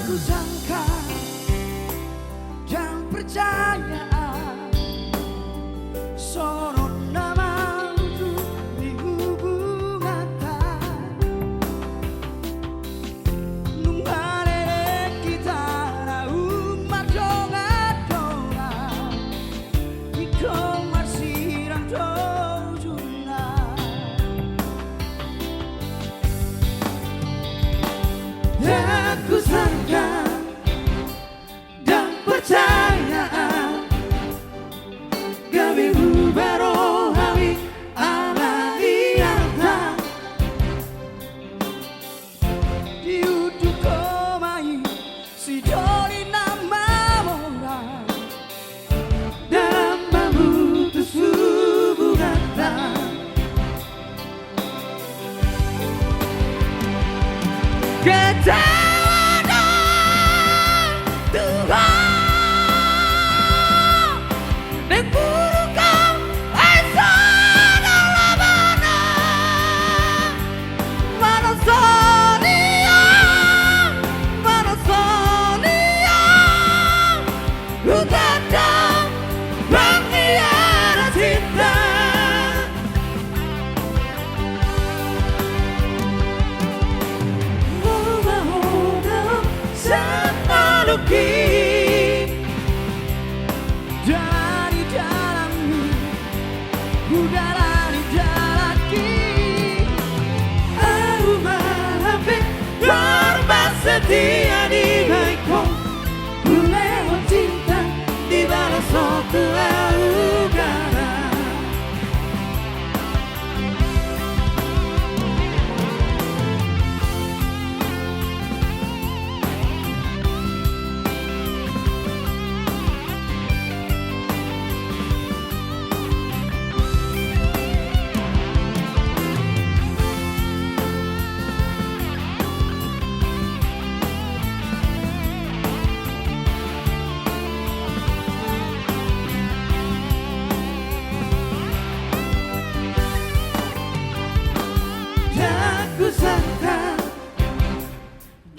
kusangka dan percaya sorot nama untuk di hubungan nunggalere kita na umat donga-donga iko marsiran dojuna dan kusangka dan percaya gawe bubaro hawi ala iata diudu komai si joli nama mora dalam memutus hubungan ketawa dan Tuhan Nengkurukan esa dalam mana sonia ku datang pengkhianat cinta memahonam teknologi dari dalammu udara di jalaki aku maafin korban setia di baikku lewat cinta di balas suatu augara dan kusangka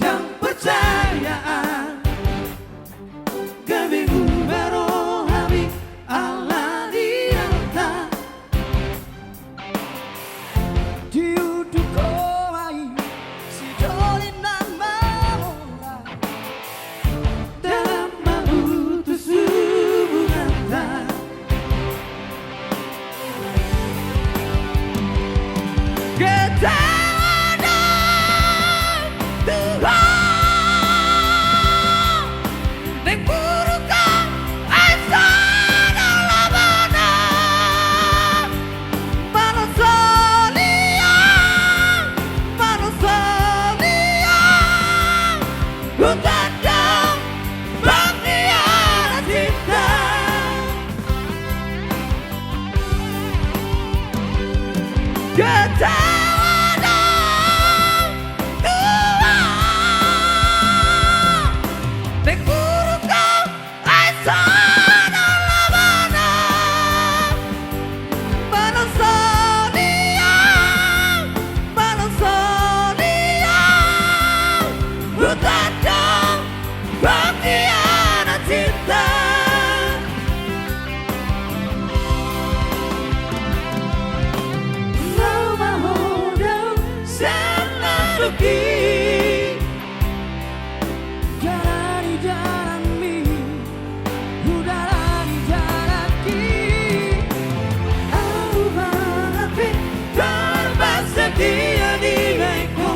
dan percaya gawe bubaro hawi ala dianta diudu komai si joli nama mora dalam memutus hubungan ketawa dan Tuhan Nengkurukan esa dalam mana sonia ku datang pengkhianat cinta ketawa dan Tuhan Nengkurukan esa dalam mana sonia ku datang pengkhianat cinta memahonam teknologi jalani jalani udara di jalaki aku maafin korban setia di baikku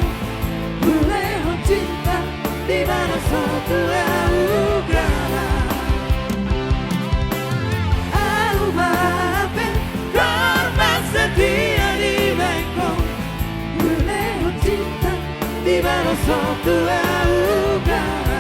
lewat cinta di mana suatu augara aku maafin korban setia di baikku lewat cinta di mana suatu augara